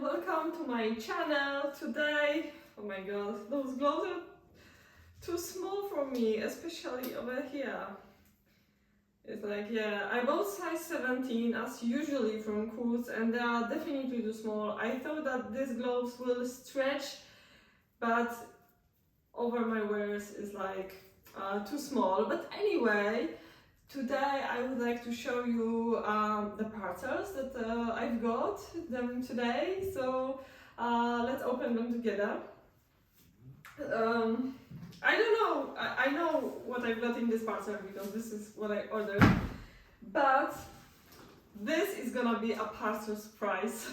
welcome to my channel. Today, oh my god, those gloves are too small for me, especially over here. It's like, yeah, I bought size 17 as usually from Coats and they are definitely too small. I thought that these gloves will stretch, but over my waist is like too small. But anyway, today I would like to show you the parcels that I've got them today. So let's open them together. I don't know, I know what I've got in this parcel because this is what I ordered. But this is gonna be a parcel surprise.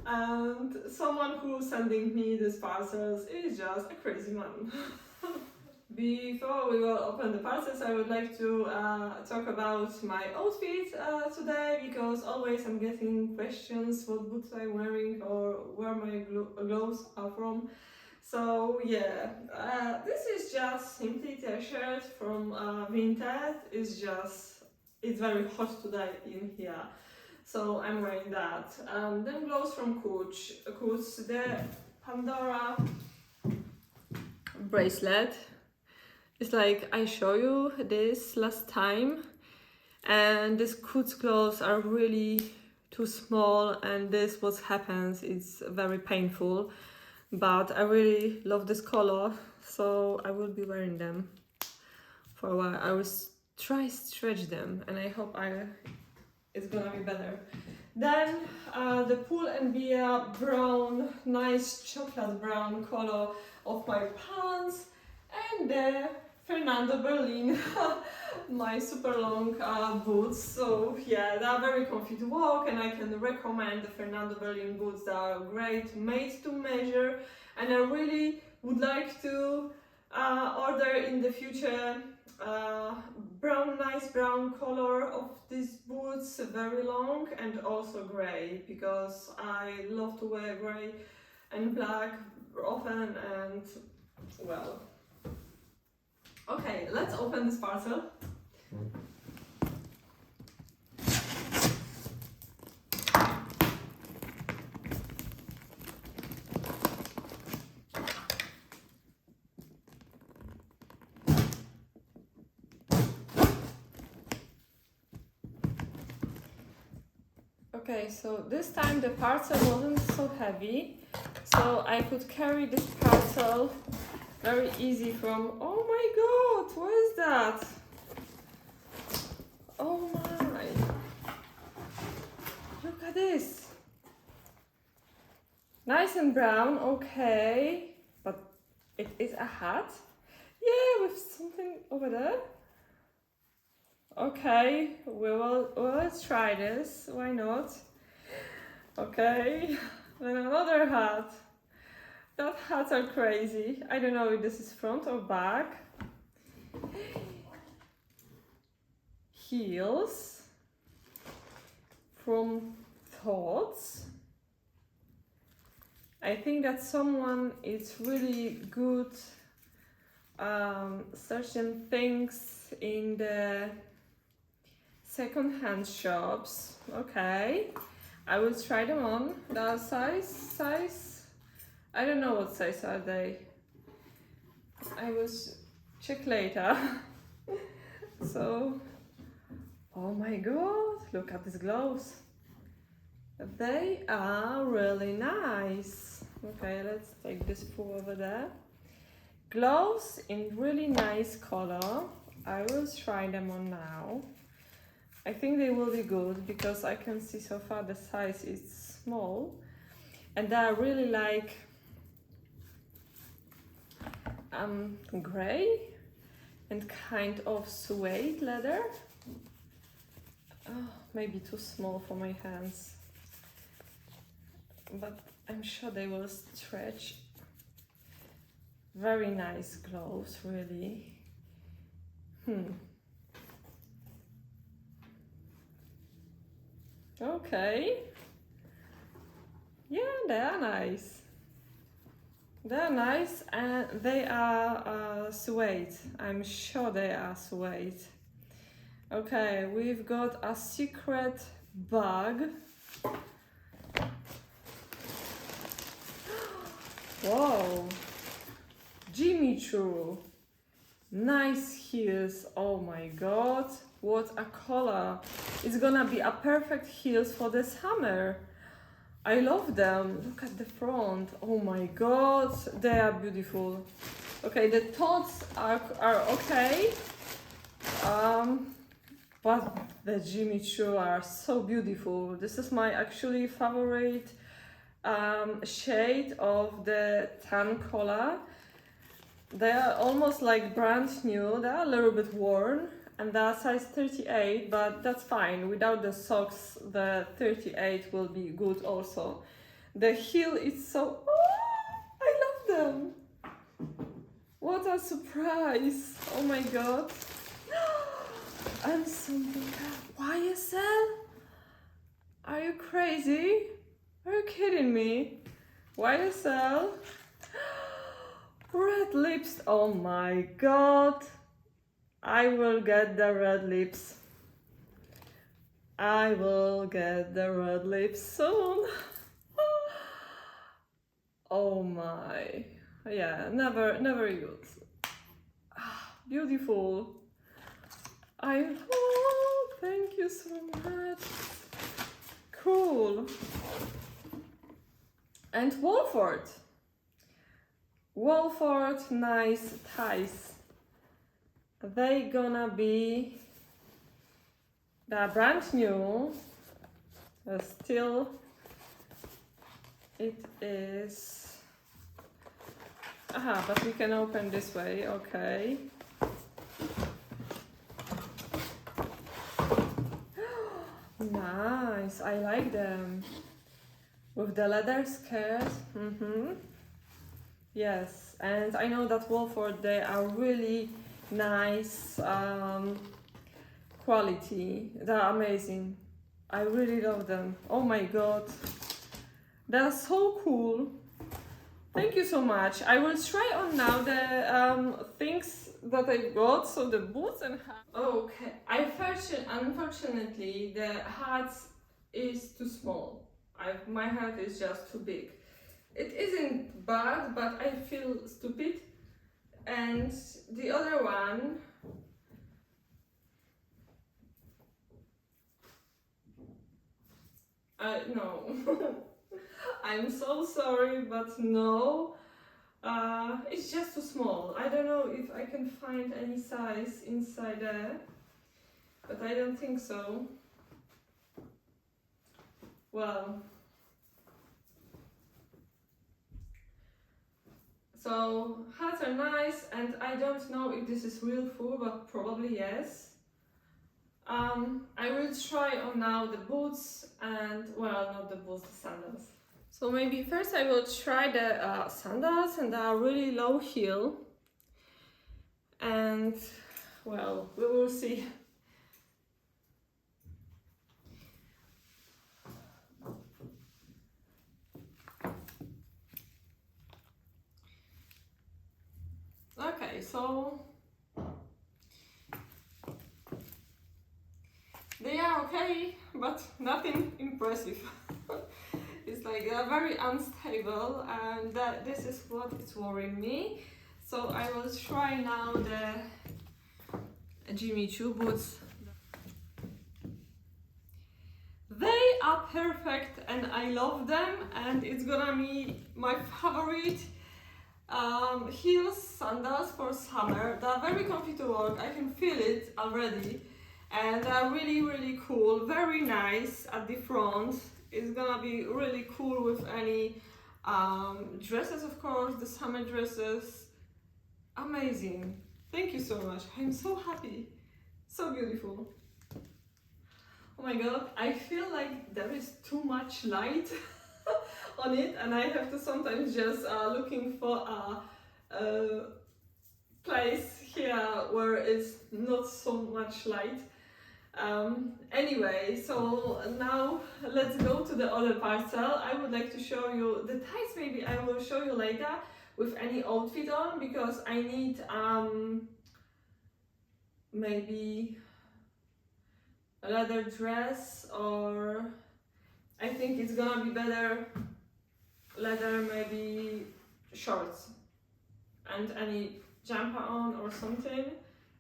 And someone who's sending me these parcels is just a crazy man. Before we will open the parcels, I would like to talk about my outfit today, because always I'm getting questions what boots I'm wearing or where my gloves are from. So yeah, this is just simply t-shirt from Vinted. It's very hot today in here, so I'm wearing that. Then gloves from Coach, the Pandora bracelet. It's like I show you this last time, and these Coats gloves are really too small, and this what happens. It's very painful, but I really love this color, so I will be wearing them for a while. I will try stretch them, and I hope it's gonna be better. Then the Pull and Bear brown, nice chocolate brown color of my pants, and the Fernando Berlin, my super long boots. So yeah, they are very comfy to walk, and I can recommend the Fernando Berlin boots. They are great, made to measure, and I really would like to order in the future nice brown color of these boots, very long, and also grey, because I love to wear grey and black often. And well, okay, let's open this parcel. Okay, so this time the parcel wasn't so heavy, so I could carry this parcel very easy from, oh my god, what is that? Oh my, look at this. Nice and brown, okay, but it is a hat? Yeah, with something over there. Okay, let's try this, why not? Okay, then another hat. That hats are crazy. I don't know if this is front or back. Heels from Thoughts. I think that someone is really good searching things in the second-hand shops. Okay, I will try them on. The size, I don't know what size are they. I will check later. So, oh my god, look at these gloves. They are really nice. Okay, let's take this full over there. Gloves in really nice color. I will try them on now. I think they will be good, because I can see so far the size is small, and they are really like gray and kind of suede leather. Oh, maybe too small for my hands, but I'm sure they will stretch. Very nice gloves, really. Okay. Yeah, they are nice. They're nice, and they are suede. I'm sure they are suede. Okay, we've got a secret bag. Whoa, Jimmy Choo, nice heels. Oh my god, what a color! It's gonna be a perfect heels for the summer. I love them. Look at the front. Oh my god, they are beautiful. Okay, the Tods are okay, but the Jimmy Choo are so beautiful. This is my actually favorite shade of the tan color. They are almost like brand new. They are a little bit worn, and they are size 38, but that's fine. Without the socks, the 38 will be good also. The heel is so... Oh, I love them. What a surprise. Oh my god. And something else. YSL? Are you crazy? Are you kidding me? YSL? Red lips. Oh my god. I will get the red lips. I will get the red lips soon. Oh my. Yeah, never use. Beautiful. Oh, thank you so much. Cool. And Wolford. Wolford nice ties. They gonna be, they're brand new. Still it is. Aha, but we can open this way. Okay. Nice, I like them. With the leather skirt. Yes, and I know that Wolford, they are really nice quality. They're amazing. I really love them. Oh my god. They're so cool. Thank you so much. I will try on now the things that I got. So the boots and hats. Okay, unfortunately the hats is too small. My hat is just too big. It isn't bad, but I feel stupid. And the other one, no. I'm so sorry, but no. It's just too small. I don't know if I can find any size inside there, but I don't think so. Well, so hats are nice, and I don't know if this is real fur, but probably yes. I will try on now the boots and, well, not the boots, the sandals. So maybe first I will try the sandals, and they are really low heel. And, well, we will see. Okay, so they are okay, but nothing impressive. It's like they're very unstable, and this is what is worrying me. So I will try now the Jimmy Choo boots. They are perfect and I love them, and it's gonna be my favorite heels sandals for summer. They're very comfy to walk. I can feel it already, and they're really cool, very nice at the front. It's gonna be really cool with any dresses, of course, the summer dresses. Amazing. Thank you so much. I'm so happy. So beautiful. Oh my god, I feel like there is too much light on it, and I have to sometimes just looking for a place here where it's not so much light. Anyway, so now let's go to the other parcel. I would like to show you the ties. Maybe I will show you later with any outfit on, because I need maybe a leather dress, or I think it's gonna be better leather, maybe shorts and any jumper on or something,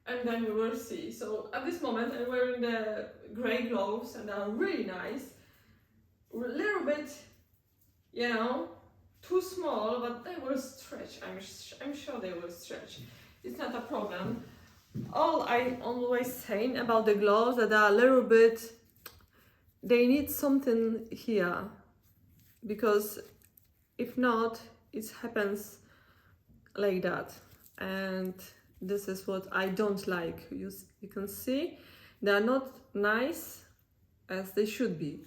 and then we will see. So at this moment I'm wearing the grey gloves and they are really nice, a little bit, you know, too small, but they will stretch. I'm sure they will stretch. It's not a problem. All I always saying about the gloves that are a little bit, they need something here, because if not, it happens like that, and this is what I don't like. You can see they are not nice as they should be.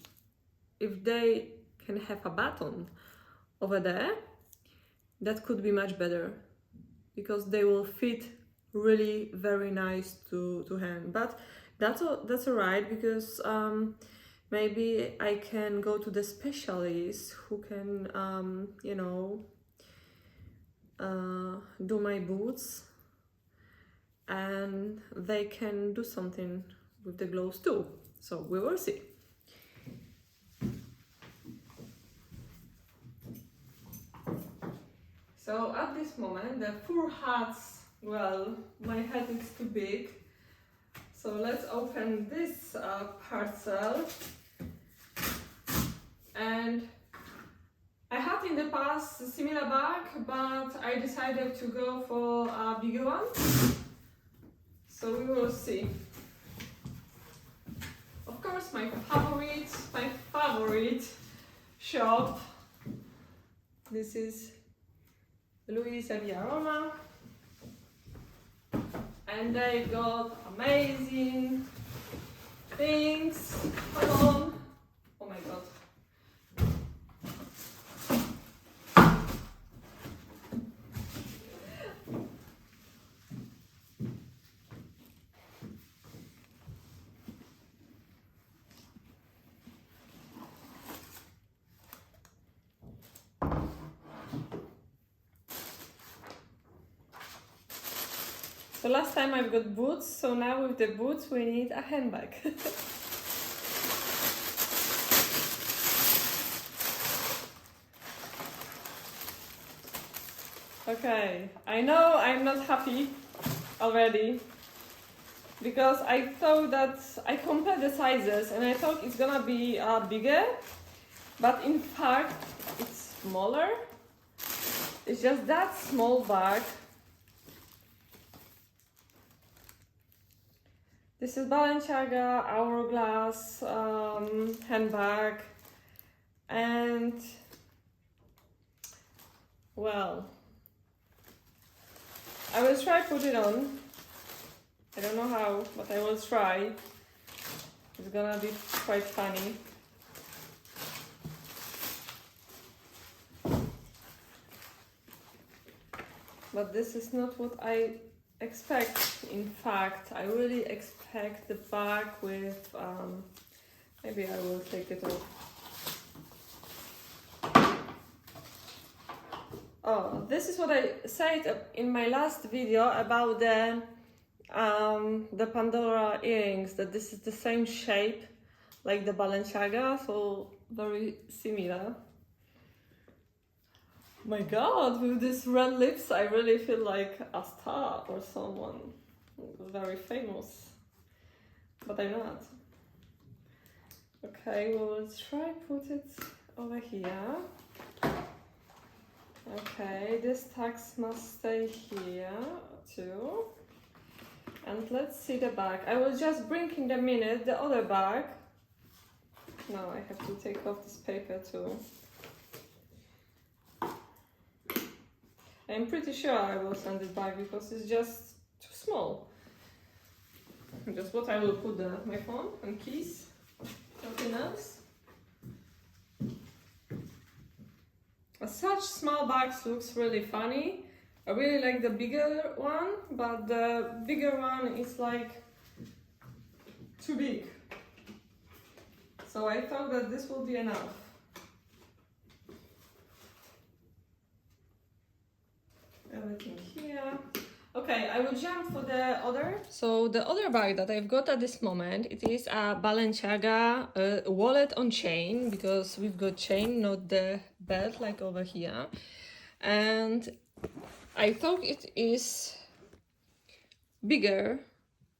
If they can have a button over there, that could be much better, because they will fit really very nice to hand. But that's all right, because maybe I can go to the specialist who can you know, do my boots, and they can do something with the gloves too, so we will see. So at this moment the fur hats, well, my head is too big, so let's open this parcel. And I had in the past a similar bag, but I decided to go for a bigger one, so we will see. Of course, my favorite shop, this is LUISAVIAROMA, and they got amazing things. Come on! Oh my god. So last time I've got boots, so now with the boots we need a handbag. Okay, I know I'm not happy already, because I thought that I compared the sizes and I thought it's gonna be bigger, but in fact it's smaller. It's just that small bag. This is Balanciaga Hourglass handbag, and well, I will try put it on. I don't know how, but I will try. It's gonna be quite funny. But this is not what I expect. In fact, I really expect the bag with maybe I will take it off. Oh, this is what I said in my last video about the Pandora earrings, that this is the same shape like the Balenciaga, so very similar. My god, with these red lips I really feel like a star or someone very famous, but I'm not. Okay, we will try put it over here. Okay, this tags must stay here too. And let's see the bag. I will just bring in a minute the other bag. Now I have to take off this paper too. I'm pretty sure I will send it back because it's just too small. Just what I will put my phone and keys, nothing else. Such small bags looks really funny. I really like the bigger one, but the bigger one is like too big. So I thought that this will be enough. Everything here. Okay, I will jump for the other. So the other bag that I've got at this moment, it is a Balenciaga wallet on chain, because we've got chain, not the belt like over here. and I thought it is bigger,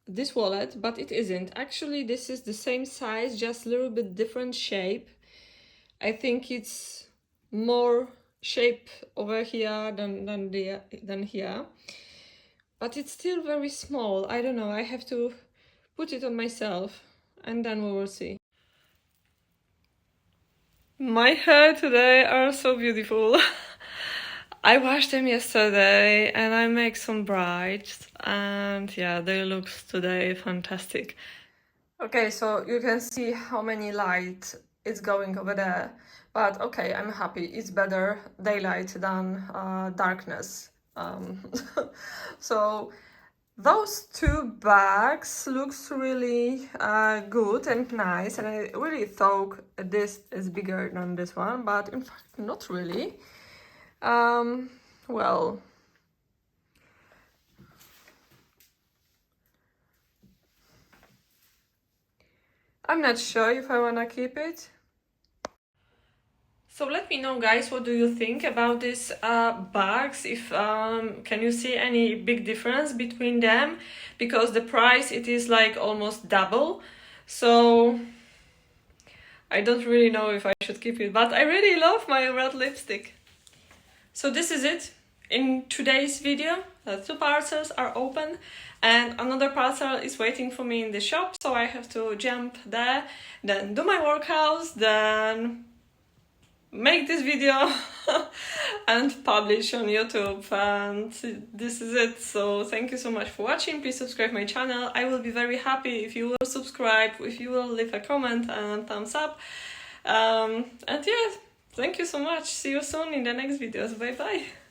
this wallet, but it isn't. Actually, this is the same size, just a little bit different shape. I think it's more shape over here than here, but it's still very small. I don't know, I have to put it on myself and then we will see. My hair today are so beautiful. I washed them yesterday and I make some braids, and yeah, they look today fantastic. Okay, so you can see how many light is going over there, but okay, I'm happy. It's better daylight than darkness. So those two bags looks really good and nice, and I really thought this is bigger than this one, but in fact not really. Well, I'm not sure if I wanna keep it. So let me know, guys, what do you think about these bags? If can you see any big difference between them? Because the price, it is like almost double. So I don't really know if I should keep it, but I really love my red lipstick. So this is it in today's video. The 2 parcels are open and another parcel is waiting for me in the shop, so I have to jump there, then do my workouts, then make this video and publish on YouTube, and this is it. So thank you so much for watching. Please subscribe my channel. I will be very happy if you will subscribe, if you will leave a comment and thumbs up, and yeah, thank you so much. See you soon in the next videos. Bye bye.